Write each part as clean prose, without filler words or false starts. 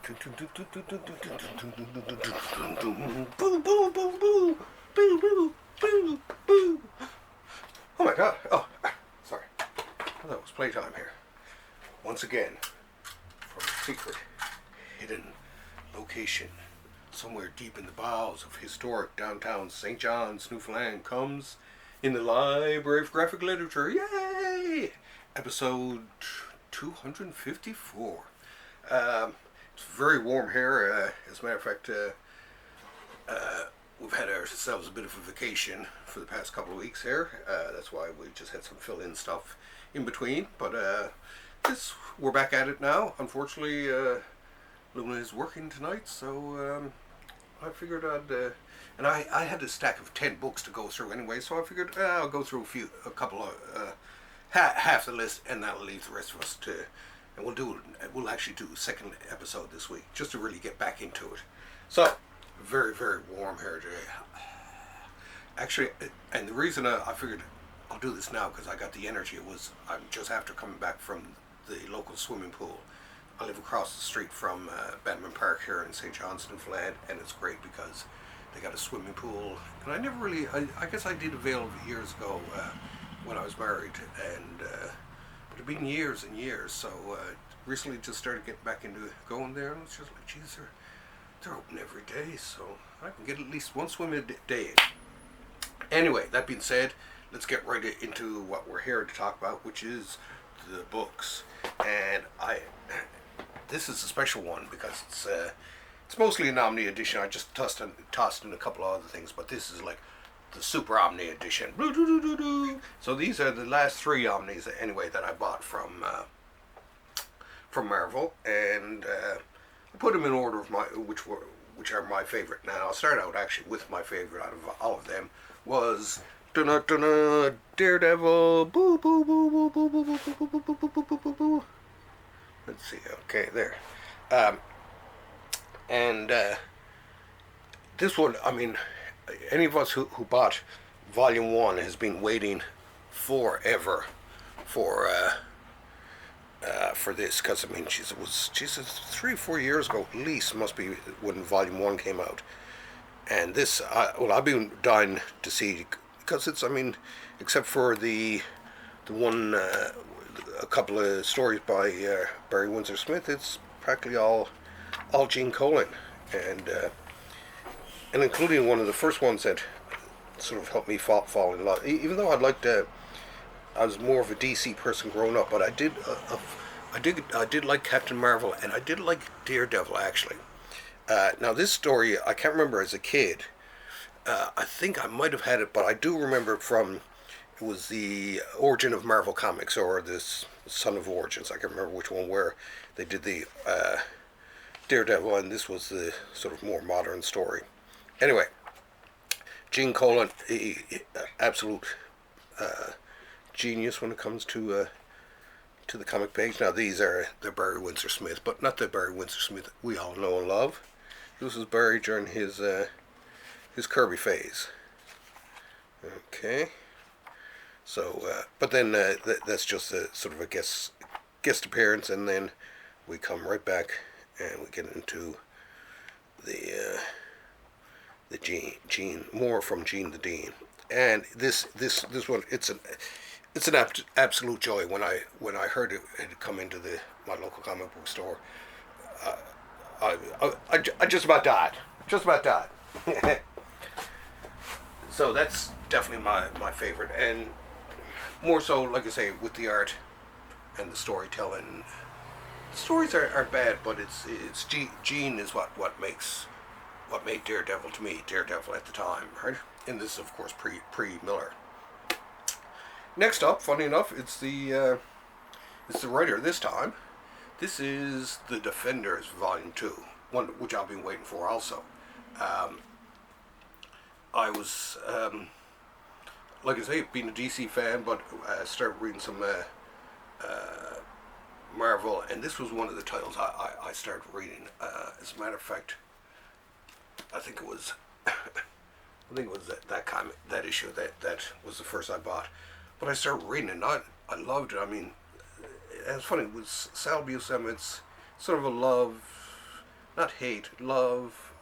Oh my god. Oh, sorry. I thought it was playtime here. Once again, from a secret, hidden location, somewhere deep in the bowels of historic downtown St. John's, Newfoundland, comes in the Library of Graphic Literature. Yay! Episode 254. It's very warm here. As a matter of fact, we've had ourselves a bit of a vacation for the past couple of weeks here. That's why we just had some fill-in stuff in between. But we're back at it now. Unfortunately, Luna is working tonight, so I figured and I had a stack of 10 books to go through anyway, so I figured I'll go through a couple of half the list, and that'll leave the rest of us to. And we'll actually do a second episode this week, just to really get back into it. So, very, very warm here today. Actually, and the reason I figured I'll do this now, because I got the energy, I'm just after coming back from the local swimming pool. I live across the street from Batman Park here in St. John's, Newfoundland, and it's great because they got a swimming pool. And I never really, I guess I did avail of it years ago when I was married, and but it's been years and years, so recently just started getting back into going there, and it's just like, geez, they're open every day, so I can get at least one swim a day. Anyway, that being said, let's get right into what we're here to talk about, which is the books. And this is a special one because it's mostly an Omni edition. I just tossed in a couple of other things, but this is like the Super Omni edition. So these are the last 3 Omnis anyway that I bought from Marvel, and I put them in order of which are my favorite. Now I'll start out actually with my favorite out of all of them was Daredevil. Boo boo boo boo boo boo boo boo boo boo boo boo boo. Let's see. Okay, there. And this one, I mean, any of us who bought Volume 1 has been waiting forever for this, because I mean, Jesus, 3 or 4 years ago at least must be when Volume 1 came out. And this, I've been dying to see, because it's, I mean, except for the one, a couple of stories by Barry Windsor Smith, it's practically all Gene Colan, and including one of the first ones that sort of helped me fall in love. Even though I was more of a DC person growing up, but I did like Captain Marvel, and I did like Daredevil actually. Now this story, I can't remember as a kid. I think I might have had it, but I do remember it was the Origin of Marvel Comics, or this Son of Origins. I can't remember which one, where they did the Daredevil, and this was the sort of more modern story. Anyway, Gene Colan, absolute genius when it comes to the comic page. Now these are the Barry Windsor Smith, but not the Barry Windsor Smith we all know and love. This was Barry during his Kirby phase. Okay, so but then that's just a sort of a guest appearance, and then we come right back and we get into the Gene, more from Gene the Dean. And this one, it's an absolute joy. When I heard it had come into my local comic book store, I just about died. So that's definitely my favorite, and more so, like I say, with the art and the storytelling. The stories aren't bad, but it's Gene is what made Daredevil to me Daredevil at the time, right? And this is of course pre Miller. Next up, funny enough, it's the writer this time. This is The Defenders Volume 2, one which I've been waiting for also. I was, like I say, being a DC fan, but I started reading some Marvel, and this was one of the titles I started reading. As a matter of fact, I think it was that issue that was the first I bought. But I started reading it, and I loved it. I mean, it's funny, with Sal Buscema, it's sort of a love not hate, love,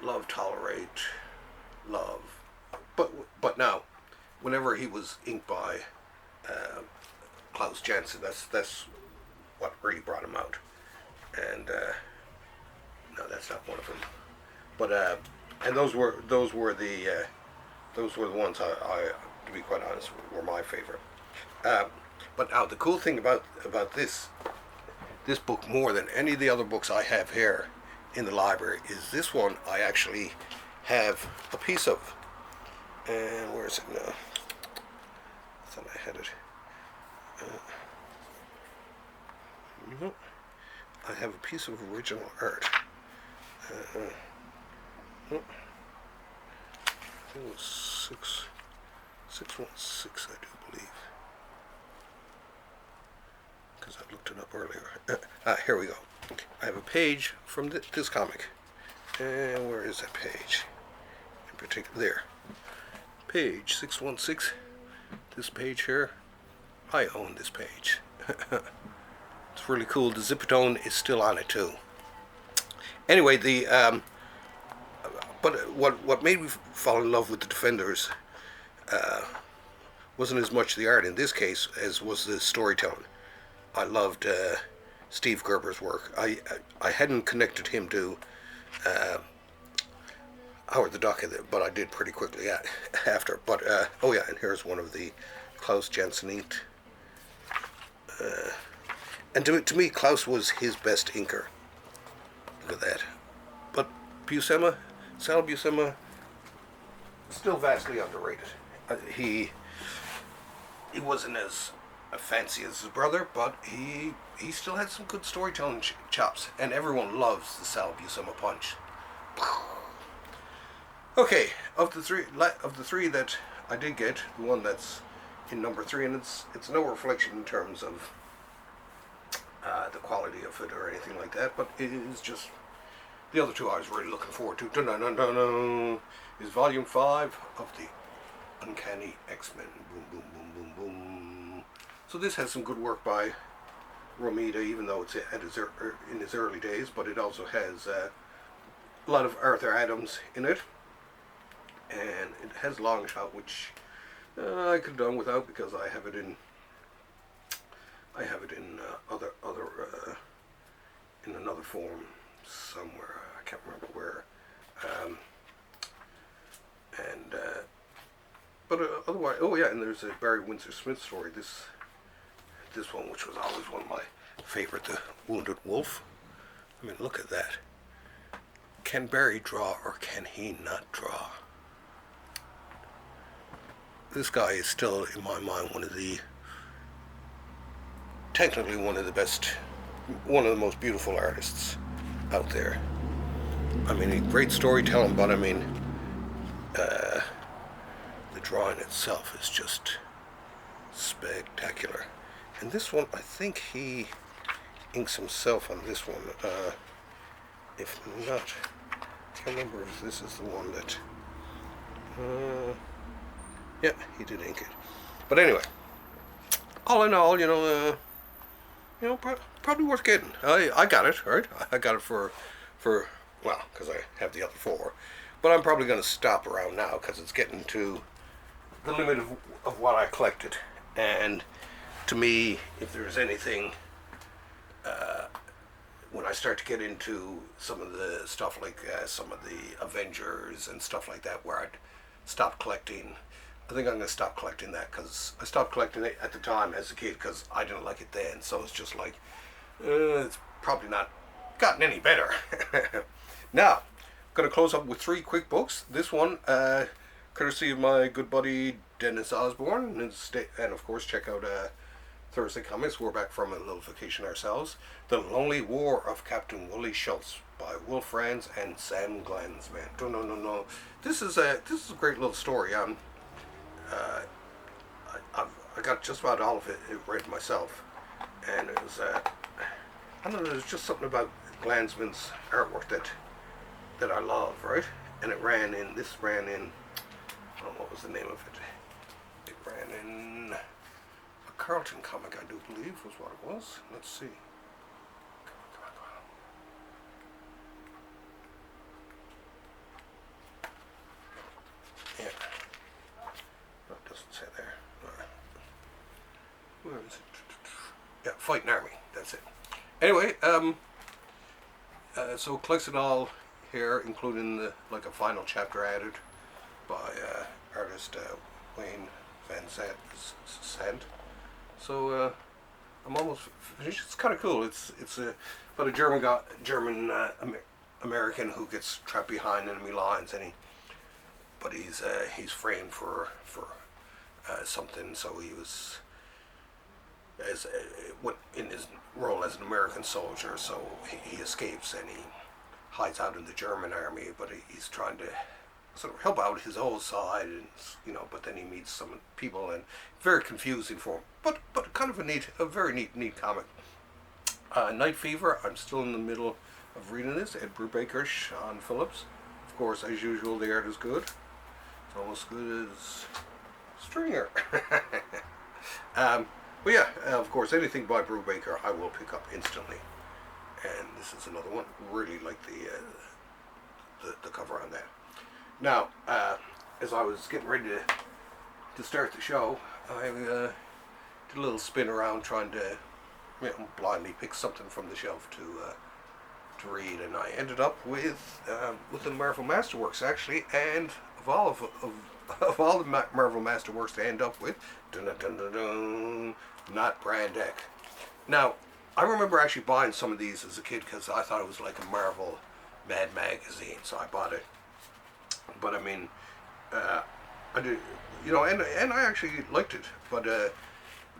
love, tolerate, love. But now, whenever he was inked by Klaus Janson, that's what really brought him out. And no, that's not one of them. But and those were the ones I to be quite honest, were my favorite. But now the cool thing about this book, more than any of the other books I have here in the library, is this one I actually have a piece of. And where is it now? I thought I had it. No, I have a piece of original art. No, I think it was 616, I do believe, because I looked it up earlier. Here we go. I have a page from this comic. And where is that page? In particular, there. Page 616. This page here. I own this page. It's really cool. The Zipatone is still on it too. Anyway, but what made me fall in love with the Defenders wasn't as much the art in this case as was the storytelling. I loved Steve Gerber's work. I hadn't connected him to Howard the Duck, but I did pretty quickly after. But oh yeah, and here's one of the Klaus Janson inked. And to me, Klaus was his best inker. Look at that. But Buscema, Sal Buscema, still vastly underrated. He wasn't as fancy as his brother, but he still had some good storytelling chops, and everyone loves the Sal Buscema punch. Okay, of the three that I did get, the one that's in number 3, and it's no reflection in terms of the quality of it or anything like that, but it is just the other two I was really looking forward to. Dun-dun-dun-dun-dun, is Volume 5 of the Uncanny X-Men. Boom, boom, boom, boom, boom. So this has some good work by Romita, even though it's in his early days, but it also has a lot of Arthur Adams in it, and it has Longshot, which I could have done without because I have it in other in another form somewhere. I can't remember where. But otherwise, oh yeah, and there's a Barry Windsor Smith story. This one, which was always one of my favorite, The Wounded Wolf. I mean, look at that. Can Barry draw, or can he not draw? This guy is still, in my mind, technically one of the best, one of the most beautiful artists out there. I mean, great storytelling, but I mean, the drawing itself is just spectacular. And this one, I think he inks himself on this one. If not, I can't remember if this is the one that, yeah, he did ink it. But anyway, all in all, probably worth getting. I got it, right? I got it for well, because I have the other 4. But I'm probably going to stop around now because it's getting to the limit of what I collected. And to me, if there's anything, when I start to get into some of the stuff like some of the Avengers and stuff like that, where I'd stop collecting, I think I'm going to stop collecting that, because I stopped collecting it at the time as a kid because I didn't like it then. So it's just like, it's probably not gotten any better. Now, I'm going to close up with 3 quick books. This one, courtesy of my good buddy Dennis Osborne, and of course check out Thursday Comix. We're back from a little vacation ourselves. The Lonely War of Captain Willy Shultz by Will Franz and Sam Glanzman. No. This is a great little story. I got just about all of it read myself, and it was I don't know. There's just something about Glanzman's artwork that I love, right? And it ran in. I don't know what was the name of it. It ran in a Carlton comic, I do believe, was what it was. Let's see. Come fighting army. That's it. Anyway, so collects it all here, including like a final chapter added by artist Wayne Van Sant. So I'm almost finished. It's kind of cool. It's about a German American who gets trapped behind enemy lines, and he's framed for something. So he was in his role as an American soldier. So he escapes and he hides out in the German army, but he's trying to sort of help out his own side, and but then he meets some people, and very confusing for him. But kind of a very neat comic. Night Fever. I'm still in the middle of reading this. Ed Brubaker, Sean Phillips. Of course, as usual, the art is good. It's almost good as Stringer. But yeah, of course, anything by Brubaker I will pick up instantly. And this is another one. Really like the cover on that. Now, as I was getting ready to start the show, I did a little spin around trying to blindly pick something from the shelf to read, and I ended up with the Marvel Masterworks actually, and of all the Marvel Masterworks to end up with, not Brand X. Now, I remember actually buying some of these as a kid because I thought it was like a Marvel Mad magazine, so I bought it. But I mean, I did, and I actually liked it, but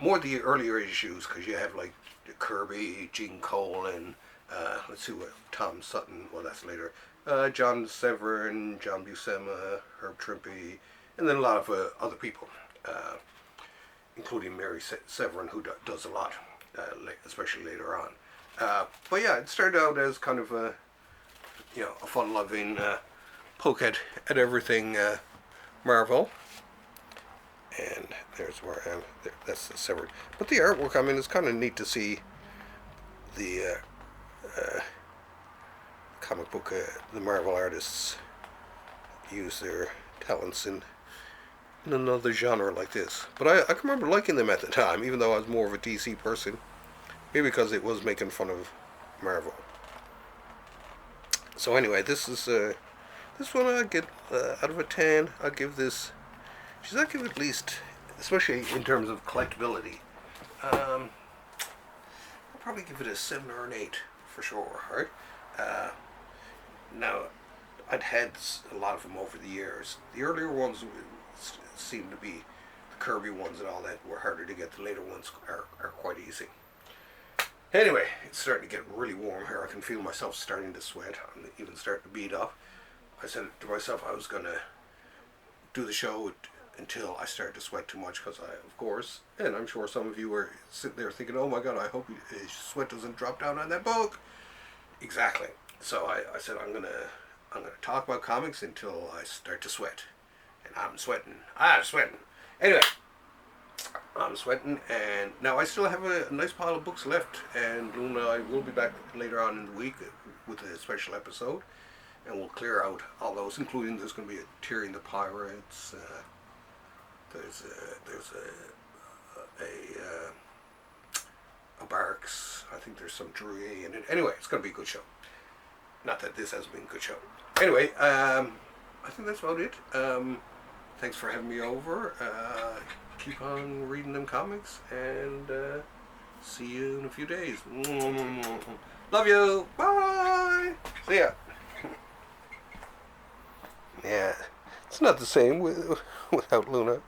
more the earlier issues, because you have like Kirby, Gene Cole, and let's see what Tom Sutton. Well, that's later. John Severin, John Buscema, Herb Trimpe, and then a lot of other people, including Mary Severin, who does a lot, especially later on. But yeah, it started out as kind of a fun-loving poke at everything Marvel. And there's where I am. There, that's the Severin. But the artwork, I mean, it's kind of neat to see the comic book, the Marvel artists use their talents in another genre like this. But I can remember liking them at the time, even though I was more of a DC person. Maybe because it was making fun of Marvel. So anyway, this is this one I get out of a 10. I give this. I'd give it at least, especially in terms of collectability. I'll probably give it a 7 or an 8 for sure. Right? Now, I'd had a lot of them over the years. The earlier ones seemed to be the Kirby ones and all that were harder to get. The later ones are quite easy. Anyway, it's starting to get really warm here. I can feel myself starting to sweat. I'm even starting to beat up. I said to myself I was going to do the show until I started to sweat too much, because of course, and I'm sure some of you were sitting there thinking, oh my god, I hope his sweat doesn't drop down on that book. Exactly. So I said I'm gonna talk about comics until I start to sweat. And I'm sweating. Anyway, I'm sweating, and now I still have a nice pile of books left, and Luna, I will be back later on in the week with a special episode, and we'll clear out all those, including there's going to be a Tyrion the Pirates, there's a Barks, I think there's some Drury in it. Anyway, it's going to be a good show. Not that this has been a good show. Anyway, I think that's about it. Thanks for having me over. Keep on reading them comics, and see you in a few days. Love you. Bye. See ya. Yeah, it's not the same without Luna.